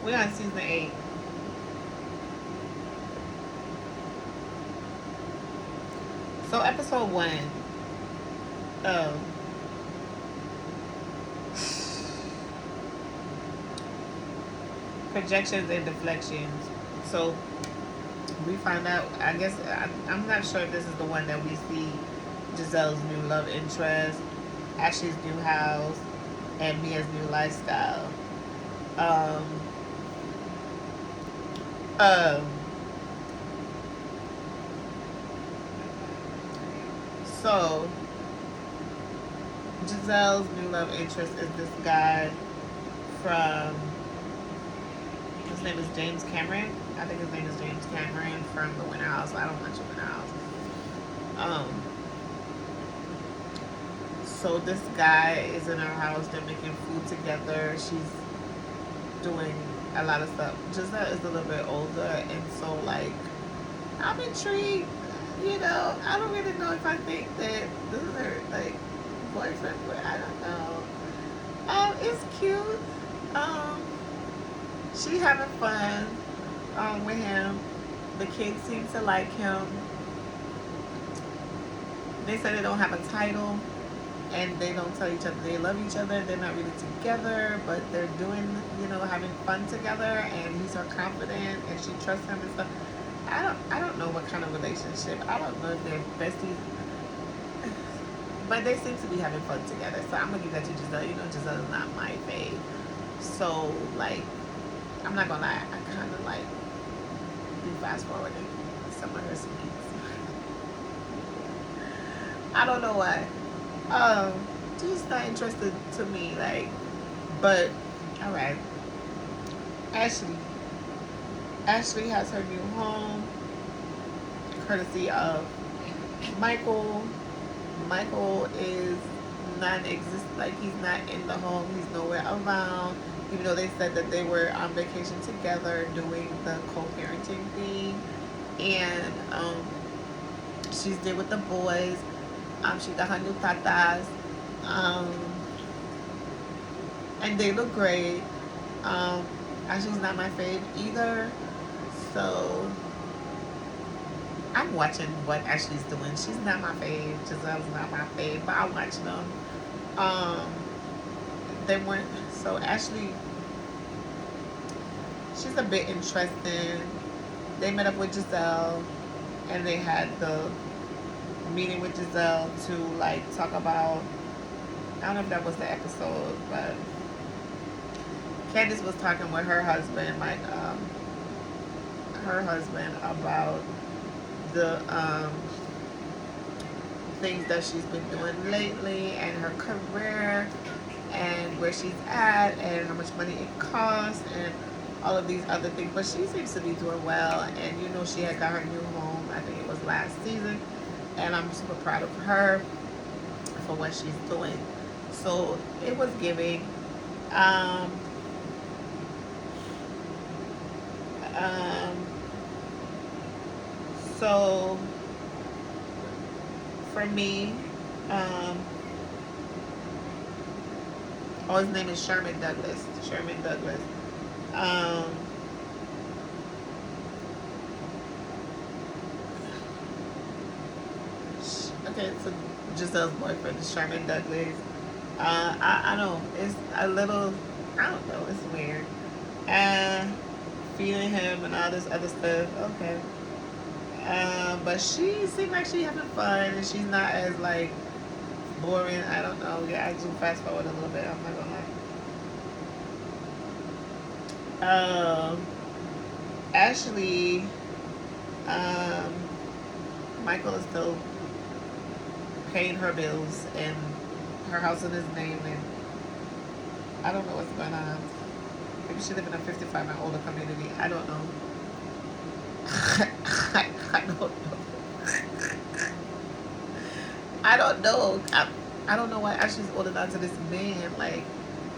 We're on season 8. So episode 1. Um, projections and deflections. So we find out. I guess I'm not sure if this is the one that we see Giselle's new love interest, Ashley's new house, and Mia's new lifestyle. Um, um, so Giselle's new love interest is this guy from, his name is James Cameron. I think his name is James Cameron from The Winter House. I don't watch The Winter House. Um, so this guy is in her house. They're making food together. She's doing a lot of stuff. Giselle is a little bit older, and so like I'm intrigued. You know, I don't really know if I think that this is her like boyfriend, but I don't know. It's cute. Um, she having fun with him. The kids seem to like him. They say they don't have a title, and they don't tell each other they love each other. They're not really together, but they're doing, having fun together. And he's her confidant, and she trusts him and stuff. I don't know what kind of relationship. I don't know if they're besties, but they seem to be having fun together. So I'm gonna give that to Giselle. Giselle is not my fave. So like, I'm not gonna lie. I kind of like be fast forwarding some of her scenes. I don't know why. She's not interested to me. Like, but all right. Ashley. Ashley has her new home, courtesy of Michael. Michael is non-existent. Like, he's not in the home. He's nowhere around. Even though they said that they were on vacation together doing the co-parenting thing, and she's there with the boys. She got her new tatas, um, and they look great. Ashley's not my fave either, so I'm watching what Ashley's doing. She's not my fave. Giselle's not my fave, but I watch them. Um, they weren't so Ashley. She's a bit interesting. They met up with Giselle, and they had the meeting with Giselle to like talk about. I don't know if that was the episode, but Candace was talking with her husband, her husband about the things that she's been doing lately and her career and where she's at and how much money it costs and all of these other things. But she seems to be doing well, and she had got her new home. I think it was last season, and I'm super proud of her for what she's doing. So it was giving. Um, um, so for me, um, his name is Sherman Douglas. Sherman Douglas. Um, okay, so Giselle's boyfriend is Sherman Douglas. I don't. It's a little. I don't know. It's weird. Uh, feeding him and all this other stuff. Okay. But she seemed like she's having fun, and she's not as like boring. I don't know. Yeah, I do fast forward a little bit. I'm not gonna lie. Ashley, um, Michael is still paying her bills, and her house in his name, and I don't know what's going on. Maybe she live in a 55 and older community. I don't know. I don't know. I don't know. I don't know why Ashley's holding on to this man. Like,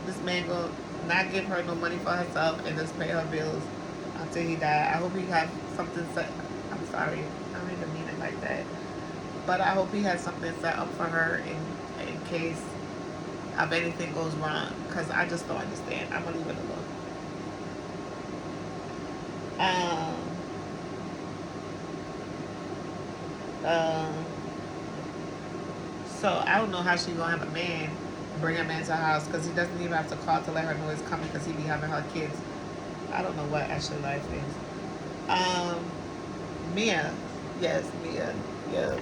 this man gonna not give her no money for herself and just pay her bills until he die. I hope he have something set. I'm sorry. I don't even mean it like that. But I hope he has something set up for her in case of anything goes wrong. Because I just don't understand. I'm going to leave it alone. Um, uh, so I don't know how she gonna have a man bring a man to her house because he doesn't even have to call to let her know it's coming because he be having her kids. I don't know what Ashley life is. Mia, yes, Mia, yeah,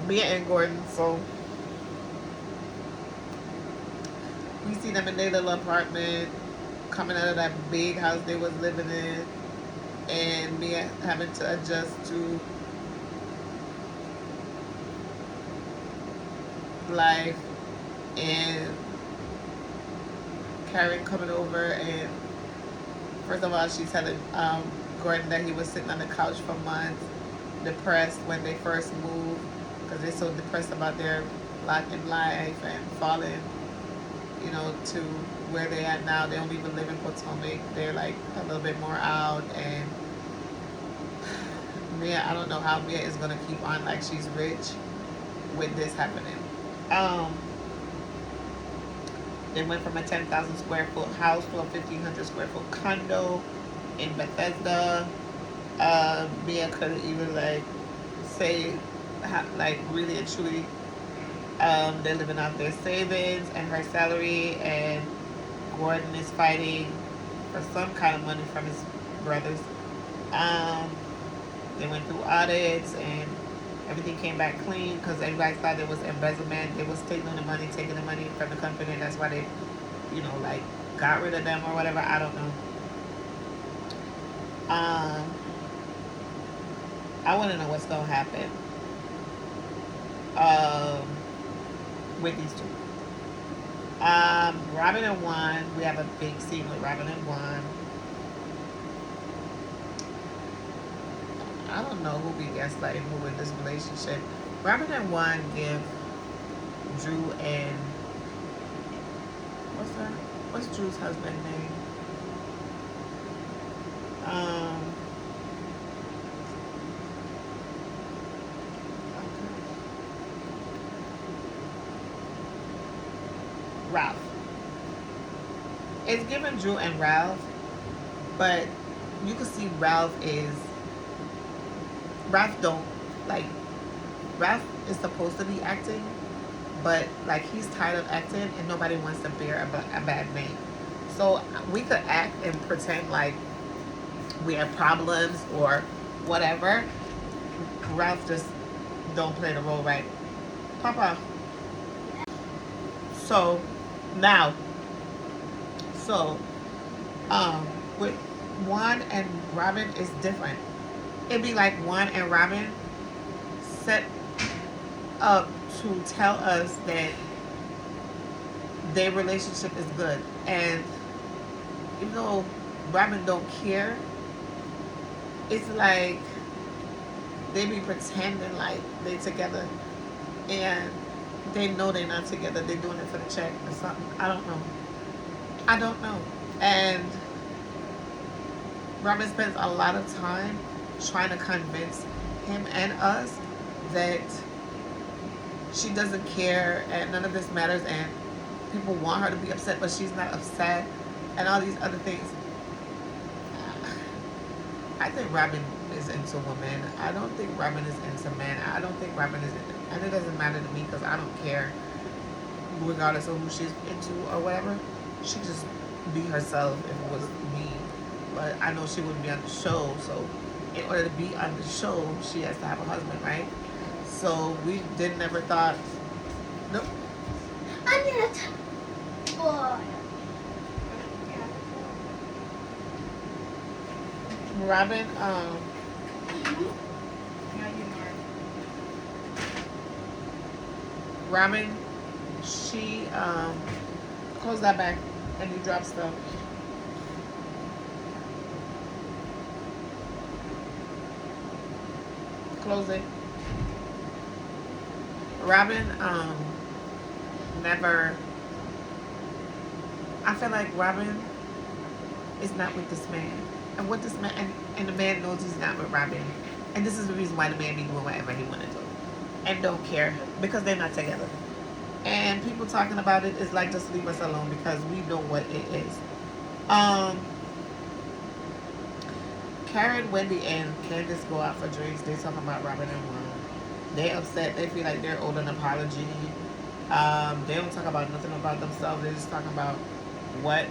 Mia and Gordon. So we see them in their little apartment, coming out of that big house they was living in, and Mia having to adjust to life, and Karen coming over, and first of all, she's telling Gordon that he was sitting on the couch for months, depressed when they first moved, because they're so depressed about their lot in life and falling, to where they at now. They don't even live in Potomac. They're like a little bit more out, and Mia, I don't know how Mia is gonna keep on like she's rich with this happening. Um, they went from a 10,000 square foot house to a 1,500 square foot condo in Bethesda. Mia couldn't even like say like really and truly they're living off their savings and her salary, and Gordon is fighting for some kind of money from his brothers. Um, they went through audits and everything came back clean because everybody thought there was embezzlement. They was taking the money from the company. And that's why they, like got rid of them or whatever. I don't know. Um, I want to know what's gonna happen um, with these two. Robin and Juan, we have a big scene with Robin and Juan. I don't know who be gaslighting who in this relationship. Robin and Juan give Drew and what's Drew's husband name? Um, Ralph. It's given Drew and Ralph, but you can see Ralph don't like Ralph is supposed to be acting, but like he's tired of acting and nobody wants to bear a bad name. So we could act and pretend like we have problems or whatever. Ralph just don't play the role right. Papa. So now, so with Juan and Robin is different. It'd be like Juan and Robin set up to tell us that their relationship is good, and even though Robin don't care, it's like they be pretending like they together, and they know they're not together. They're doing it for the check or something. I don't know. I don't know. And Robin spends a lot of time trying to convince him and us that she doesn't care and none of this matters, and people want her to be upset but she's not upset, and all these other things. I think Robin is into women. I don't think Robin is into men. I don't think Robin is into, and it doesn't matter to me because I don't care regardless of who she's into or whatever. She just be herself if it was me. But I know she wouldn't be on the show, so in order to be on the show, she has to have a husband, right? So we did never thought. Nope. I'm gonna. Oh. Robin, Robin, she close that back and you drop stuff. Close it. Robin, never. I feel like Robin is not with this man, and what this man and the man knows he's not with Robin, and this is the reason why the man be doing whatever he want to do, and don't care because they're not together. And people talking about it is like, just leave us alone because we know what it is. Um, Karen, Wendy, and Candace go out for drinks. They talking about Robin and Juan. They upset. They feel like they're owed an apology. They don't talk about nothing about themselves. They just talking about what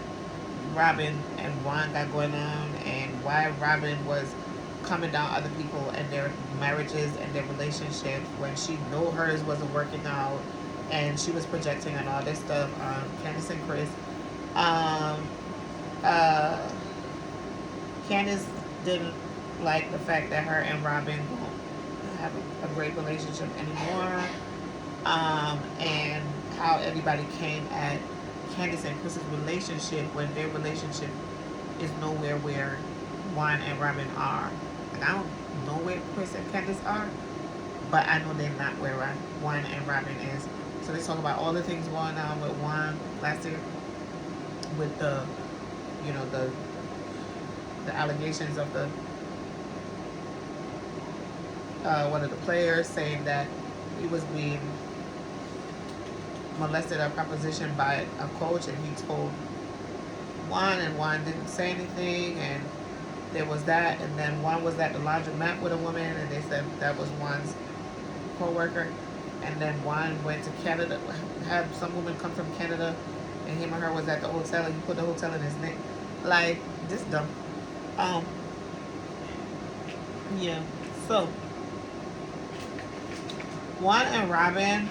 Robin and Juan got going on and why Robin was coming down other people and their marriages and their relationships when she know hers wasn't working out and she was projecting and all this stuff. Candace and Chris. Um, uh, Candace didn't like the fact that her and Robin don't have a great relationship anymore. And how everybody came at Candace and Chris's relationship when their relationship is nowhere where Juan and Robin are. And I don't know where Chris and Candace are, but I know they're not where Juan and Robin is. So they talk about all the things going on with Juan last year, with the, you know, the allegations of the one of the players saying that he was being molested or propositioned by a coach, and he told Juan, and Juan didn't say anything, and there was that, and then Juan was at the laundromat with a woman, and they said that was Juan's co-worker, and then Juan went to Canada, had some woman come from Canada, and him and her was at the hotel, and he put the hotel in his name. Like, this dumb. Um, yeah. So, Juan and Robin,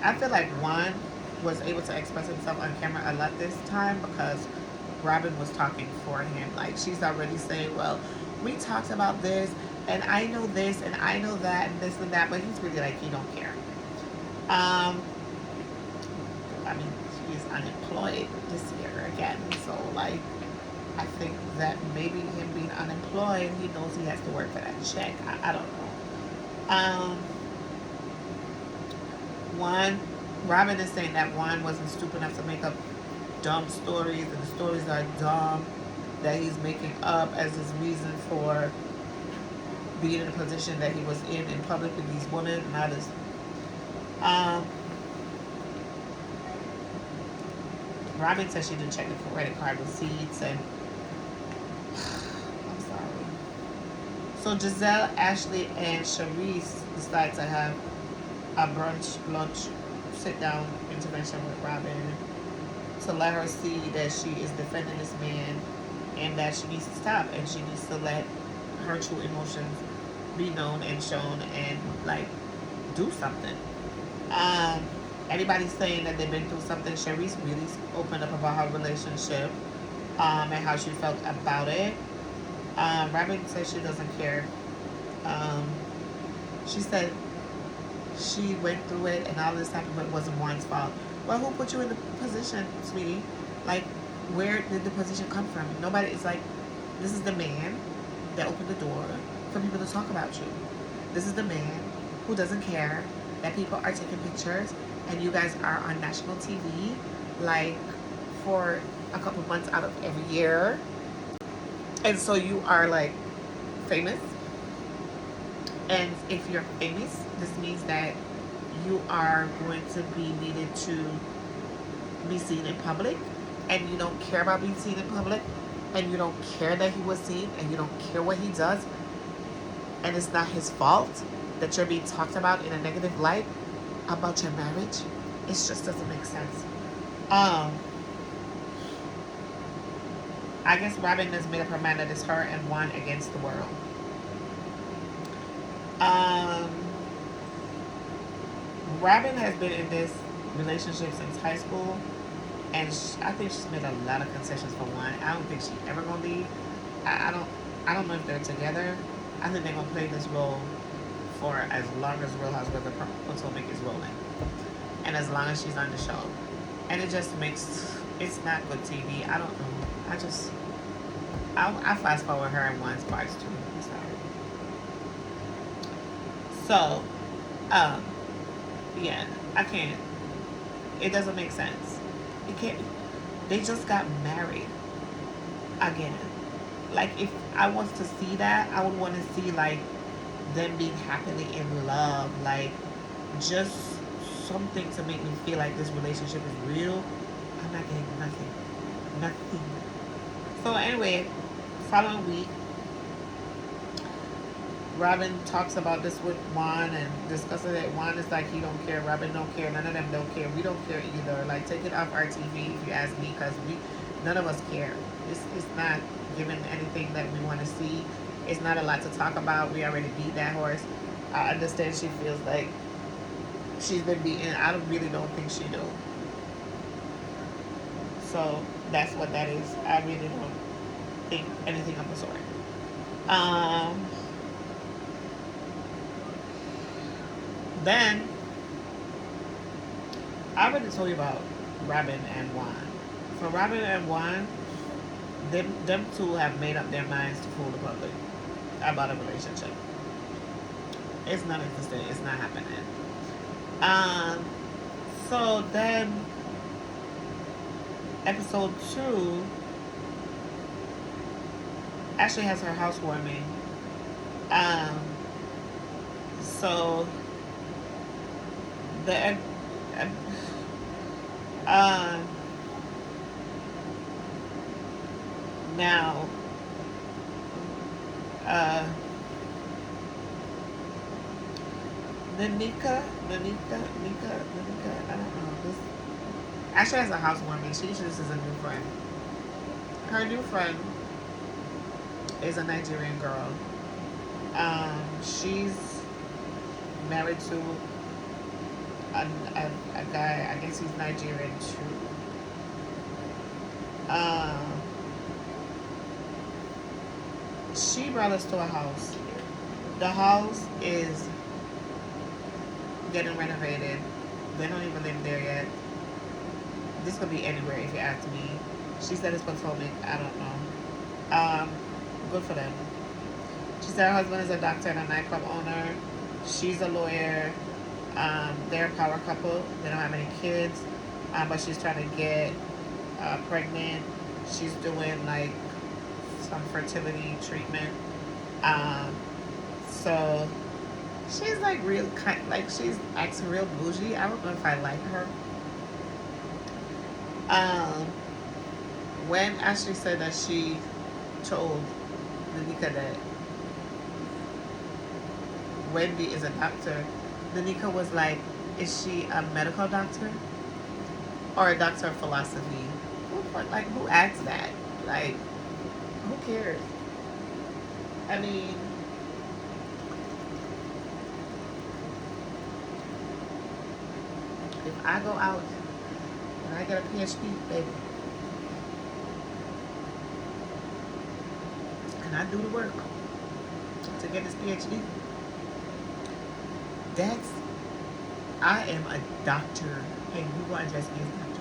I feel like Juan was able to express himself on camera a lot this time because Robin was talking for him. Like, she's already saying, well, we talked about this, and I know this, and I know that, and this and that, but he's really like, he don't care. I mean, he's unemployed this year again, so, like, I think that maybe him being unemployed, he knows he has to work for that check. I don't know. Juan, Robin is saying that Juan wasn't stupid enough to make up dumb stories, and the stories are dumb that he's making up as his reason for being in the position that he was in public with these women and others. Robin said she didn't check the credit card receipts, and I'm sorry. So Giselle, Ashley, and Charisse decide to have a brunch, lunch, sit down intervention with Robin to let her see that she is defending this man and that she needs to stop and she needs to let her true emotions be known and shown and, like, do something. Anybody's saying that they've been through something. Charisse really opened up about her relationship and how she felt about it. Robin says she doesn't care. She said she went through it and all this happened, but it wasn't Juan's fault. Well, who put you in the position, sweetie? Like, where did the position come from? Nobody is like, this is the man that opened the door for people to talk about you. This is the man who doesn't care that people are taking pictures and you guys are on national TV, like, for a couple months out of every year. And so you are, like, famous. And if you're famous, this means that you are going to be needed to be seen in public, and you don't care about being seen in public, and you don't care that he was seen, and you don't care what he does, and it's not his fault that you're being talked about in a negative light about your marriage. It just doesn't make sense. I guess Robin has made up her mind that it's her and Juan against the world. Robin has been in this relationship since high school, and I think she's made a lot of concessions for Juan. I don't think she's ever gonna leave. I don't know if they're together. I think they're gonna play this role for as long as Real Housewives of Potomac is rolling, and as long as she's on the show. And it just makes, it's not good TV. I don't know. I fast forward her in Juan's parts too. I'm sorry. So, yeah, I can't. It doesn't make sense. It can't. They just got married again. Like, if I was to see that, I would want to see, like, them being happily in love. Like, just something to make me feel like this relationship is real. I'm not getting nothing. Nothing. So anyway, following week, Robin talks about this with Juan and discusses it. Juan is like, he don't care. Robin don't care. None of them don't care. We don't care either. Like, take it off our TV if you ask me, because none of us care. It's not giving anything that we want to see. It's not a lot to talk about. We already beat that horse. I understand she feels like she's been beaten. I really don't think she do. So that's what that is. I really don't think anything of the sort. Um, then I already told you about Robin and Juan. For Robin and Juan, them two have made up their minds to fool the public about a relationship. It's non existent. It's not happening. Um, so then episode 2, Ashley has her housewarming. Um, so the uh, now uh, Nanika, I don't know. This Ashley has a housewarming. She introduces a new friend. Her new friend is a Nigerian girl. She's married to a guy. I guess he's Nigerian too. She brought us to a house. The house is getting renovated. They don't even live there yet. This could be anywhere if you ask me. She said it's Potomac. I don't know. Good for them. She said her husband is a doctor and a nightclub owner. She's a lawyer. They're a power couple. They don't have any kids, but she's trying to get pregnant. She's doing like some fertility treatment. So she's like real kind, like she's acting real bougie. I don't know if I like her. Um, when Ashley said that she told Danica that Wendy is a doctor, Danica was like, "Is she a medical doctor or a doctor of philosophy?" Who asks that? Like, who cares? I mean, if I go out and I get a PhD, baby, and I do the work to get this PhD, that's I am a doctor. Hey, you want to address me as a doctor?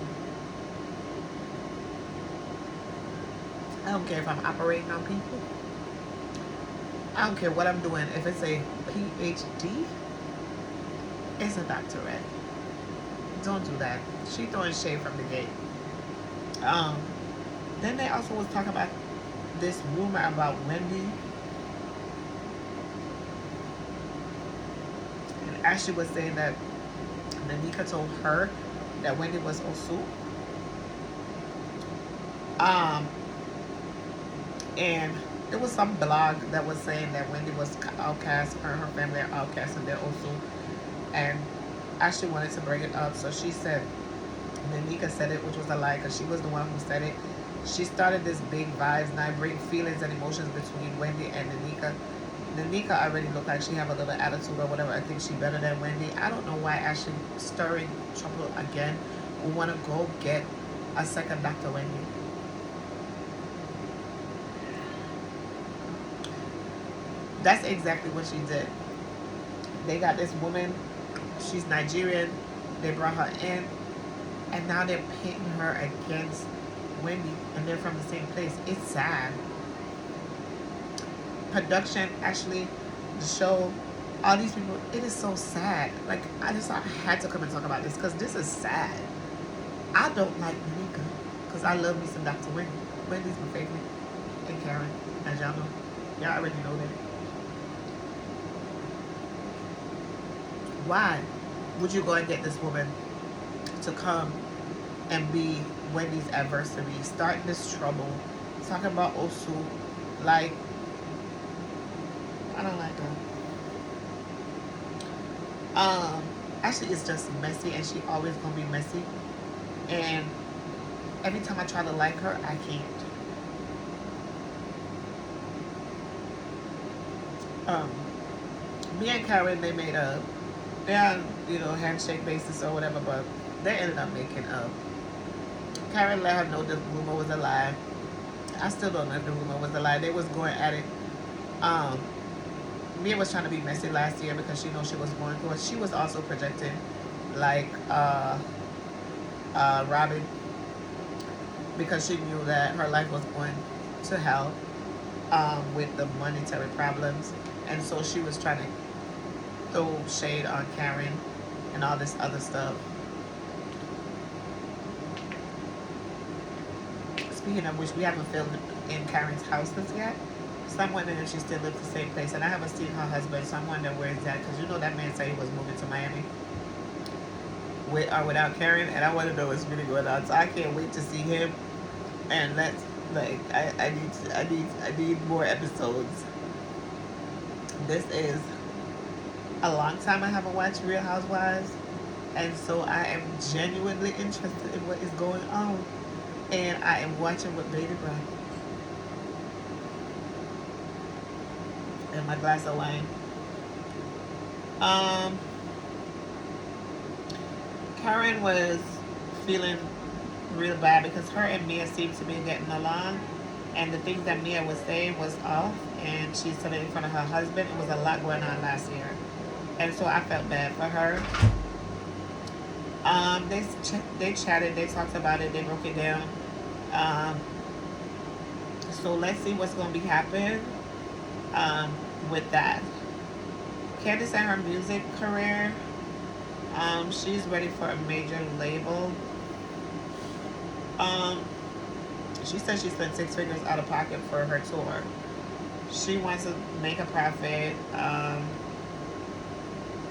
I don't care if I'm operating on people. I don't care what I'm doing. If it's a PhD, it's a doctorate. Don't do that. She throwing shade from the gate. Um, then they also was talking about this rumor about Wendy. And Ashley was saying that Nanika told her that Wendy was Osu. Um, and there was some blog that was saying that Wendy was outcast, her and her family are outcast and they're Osu. And Ashley wanted to bring it up, so she said, Nanika said it, which was a lie, because she was the one who said it. She started this big vibes night, bring feelings and emotions between Wendy and Nanika. Nanika already looked like she have a little attitude or whatever. I think she better than Wendy. I don't know why Ashley stirring trouble again. We want to go get a second Dr. Wendy. That's exactly what she did. They got this woman. She's Nigerian. They brought her in, and now they're pitting her against Wendy, and they're from the same place. It's sad. Production, actually, the show, all these people, it is so sad. Like, I had to come and talk about this because this is sad. I don't like Monica because I love me some Dr. Wendy. Wendy's my favorite. And Karen, as y'all know. Y'all already know that. Why would you go and get this woman to come and be Wendy's adversary, starting this trouble, talking about Osu, Like, I don't like her. Actually, it's just messy, and she always gonna be messy. And every time I try to like her, I can't. Um, Me and Karen, they made a, they're on, handshake basis or whatever, but they ended up making up. Karen let her know the rumor was a lie. I still don't know if the rumor was a lie. They was going at it. Um, Mia was trying to be messy last year because she knows she was going through it. She was also projecting like Robin, because she knew that her life was going to hell with the monetary problems, and so she was trying to throw shade on Karen and all this other stuff. Speaking of which, we haven't filmed in Karen's house this yet. So I'm wondering if she still lives the same place. And I haven't seen her husband, so I'm wondering where he's at. Because that man said he was moving to Miami with or without Karen. And I want to know what's really going on. So I can't wait to see him. And that's like, I need more episodes. This is a long time I haven't watched Real Housewives. And so I am genuinely interested in what is going on. And I am watching with bated breath. And my glass of wine. Um, Karen was feeling real bad because her and Mia seemed to be getting along, and the things that Mia was saying was off, and she said it in front of her husband. It was a lot going on last year, and so I felt bad for her. They chatted, they talked about it, they broke it down. Um, so let's see what's going to be happening with that. Candace and her music career. She's ready for a major label. Um, she said she spent 6 figures out of pocket for her tour. She wants to make a profit.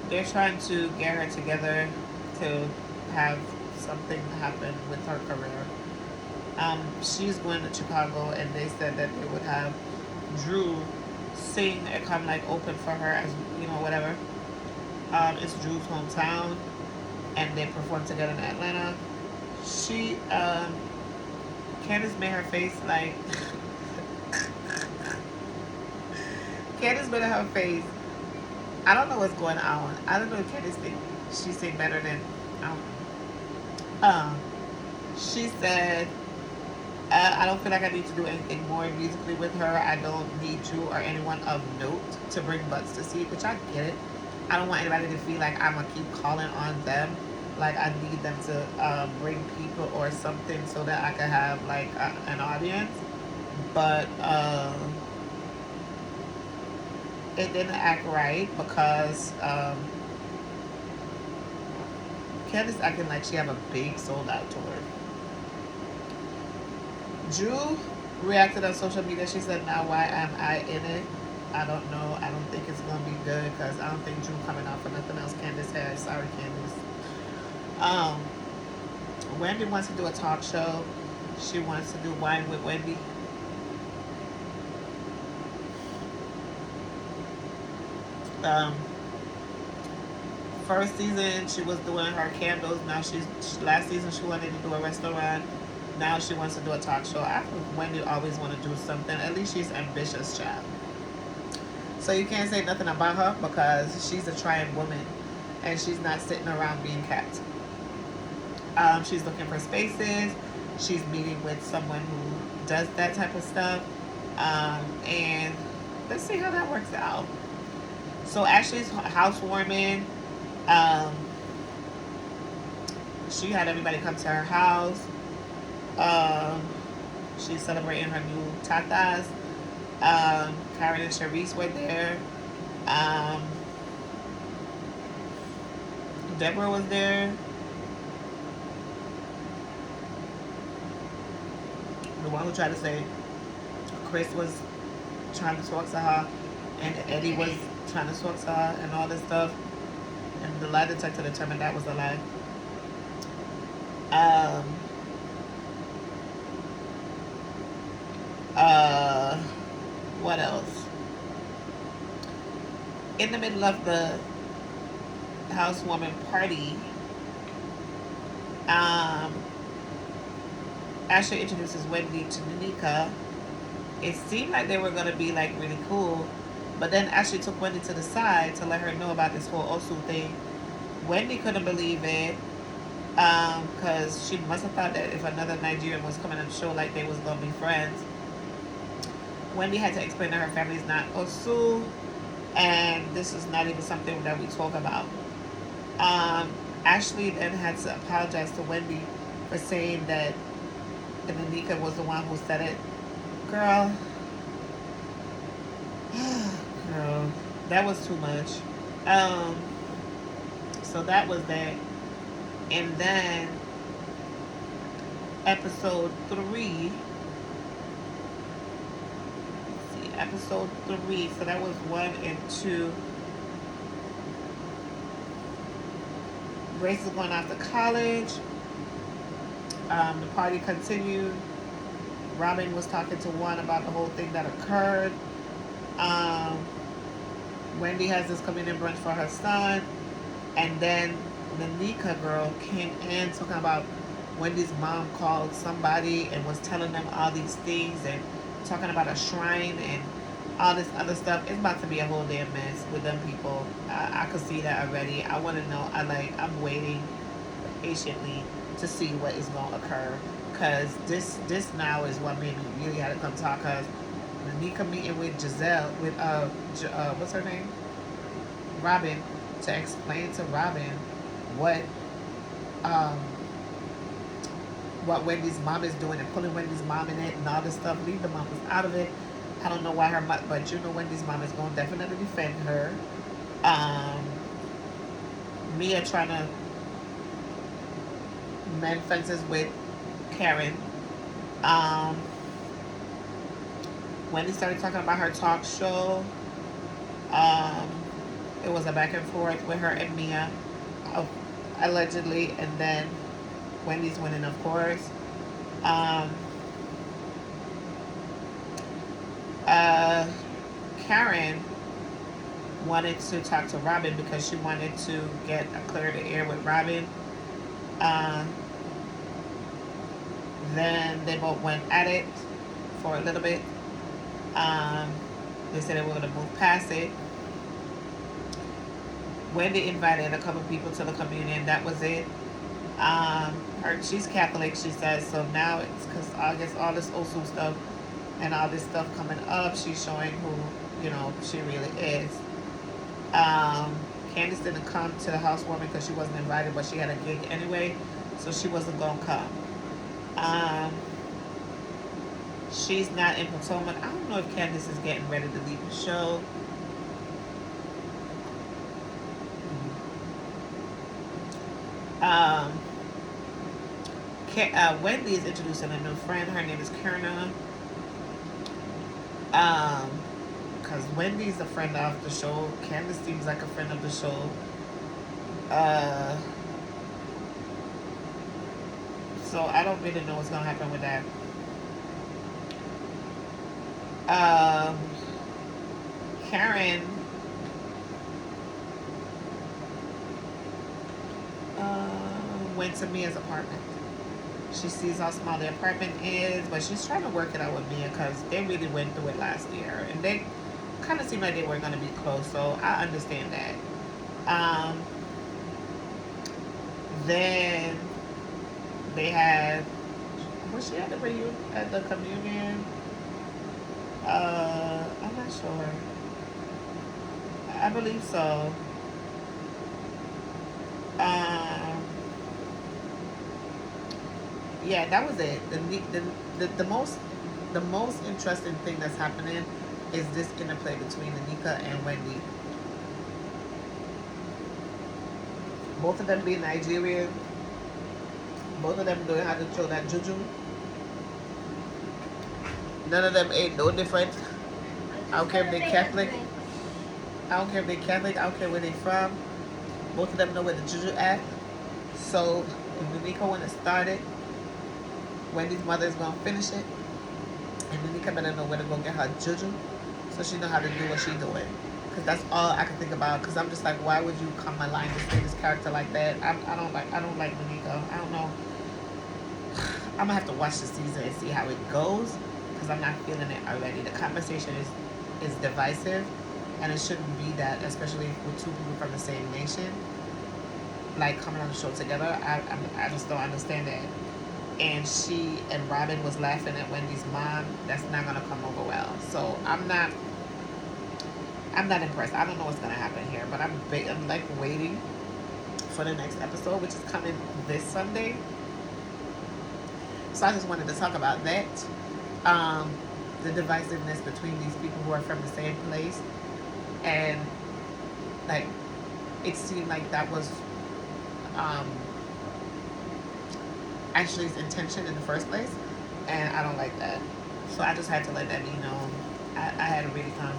They're trying to get her together to have something happen with her career. She's going to Chicago, and they said that they would have Drew sing and come like open for her, as whatever. It's Drew's hometown, and they perform together in Atlanta. She, Candace made her face like, Candace made her face. I don't know what's going on. I don't know if Candace thinks she sing better than, I don't know. She said, I don't feel like I need to do anything more musically with her. I don't need Drew or anyone of note to bring butts to seat, which I get it. I don't want anybody to feel like I'm going to keep calling on them. Like I need them to bring people or something so that I can have like an audience. But it didn't act right because Candace acting like she have a big sold out tour. Drew reacted on social media. She said, "Now why am I in it? I don't know. I don't think it's gonna be good because I don't think Drew coming out for nothing else." Candace has. Sorry, Candace. Um, Wendy wants to do a talk show. She wants to do Wine with Wendy. Um, First season she was doing her candles. Now last season she wanted to do a restaurant. Now she wants to do a talk show. I think Wendy always want to do something. At least she's ambitious, child. So you can't say nothing about her because she's a trying woman, and she's not sitting around being kept. She's looking for spaces. She's meeting with someone who does that type of stuff. And let's see how that works out. So Ashley's housewarming. Um, she had everybody come to her house. Um, she's celebrating her new tatas. Karen and Sharice were there. Um, Deborah was there. The one who tried to say Chris was trying to talk to her, and Eddie was trying to talk to her, and all this stuff. And the lie detector determined that was a lie. Um, in the middle of the housewarming party, um, Ashley introduces Wendy to Nanika. It seemed like they were gonna be like really cool, but then Ashley took Wendy to the side to let her know about this whole Osu thing. Wendy couldn't believe it, because she must have thought that if another Nigerian was coming on the show, like they was gonna be friends. Wendy had to explain that her family is not Osu, and this is not even something that we talk about. Um, Ashley then had to apologize to Wendy for saying that Nanika was the one who said it. Girl, girl, that was too much. Um, so that was that. And then episode 3, let's see, episode 3, so that was 1 and 2. Grace is going off to college. The party continued. Robin was talking to Juan about the whole thing that occurred. Um, Wendy has this communion brunch for her son. And then the Nika girl came in talking about Wendy's mom called somebody and was telling them all these things and talking about a shrine and all this other stuff. It's about to be a whole damn mess with them people. I could see that already. I want to know. I'm waiting patiently to see what is going to occur, because this now is what made me really had to come talk. Because Nika meeting with Giselle with what's her name, Robin, to explain to Robin what um what Wendy's mom is doing and pulling Wendy's mom in it and all this stuff. Leave the mamas out of it. I don't know why her mom, but you know Wendy's mom is going to definitely defend her. Um, Mia trying to mend fences with Karen. Um, Wendy started talking about her talk show. Um, it was a back and forth with her and Mia, uh, allegedly, and then Wendy's winning, of course. Um, Karen wanted to talk to Robin because she wanted to get a clear the air with Robin. Um, then they both went at it for a little bit. Um, they said they were going to move past it. Wendy invited a couple people to the communion. That was it. She's Catholic, she says, so now it's because I guess all this Osu stuff and all this stuff coming up, she's showing who, she really is. Candace didn't come to the housewarming because she wasn't invited, but she had a gig anyway, so she wasn't going to come. She's not in Potomac. I don't know if Candace is getting ready to leave the show. Wendy is introducing a new friend. Her name is Kerna. Because Wendy's a friend of the show. Candace seems like a friend of the show. So I don't really know what's gonna happen with that. Karen went to Mia's apartment. She sees how small the apartment is, but she's trying to work it out with Mia because they really went through it last year, and they kind of seemed like they were going to be close, so I understand that. Then they had, was she at the reunion, at the communion? I'm not sure. I believe so. Yeah, that was it. The most interesting thing that's happening is this interplay between Anika and Wendy. Both of them being Nigerian. Both of them knowing how to throw that juju. None of them ain't no different. I don't care if they're Catholic. I don't care if they're Catholic. I don't care where they're from. Both of them know where the juju at. So if Nanika want to start it, Wendy's mother is going to finish it. And Nanika better know where to go get her juju so she know how to do what she's doing. because that's all I can think about. Because I'm just like, why would you come online to say this character like that? I don't like Monica. I don't know. I'm gonna have to watch the season and see how it goes because I'm not feeling it already. The conversation is divisive, and it shouldn't be that, especially with two people from the same nation, like coming on the show together. I just don't understand that. And she and Robin was laughing at Wendy's mom. That's not gonna come over well. So I'm not impressed. I don't know what's gonna happen here, but I'm like waiting for the next episode, which is coming this Sunday. So I just wanted to talk about that. Um, the divisiveness between these people who are from the same place, and like it seemed like that was um, Ashley's intention in the first place, and I don't like that. So I just had to let that be known. I had to really come.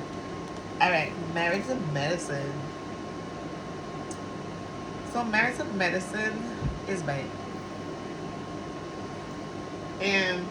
All right, Married to Medicine. So Married to Medicine is bad, and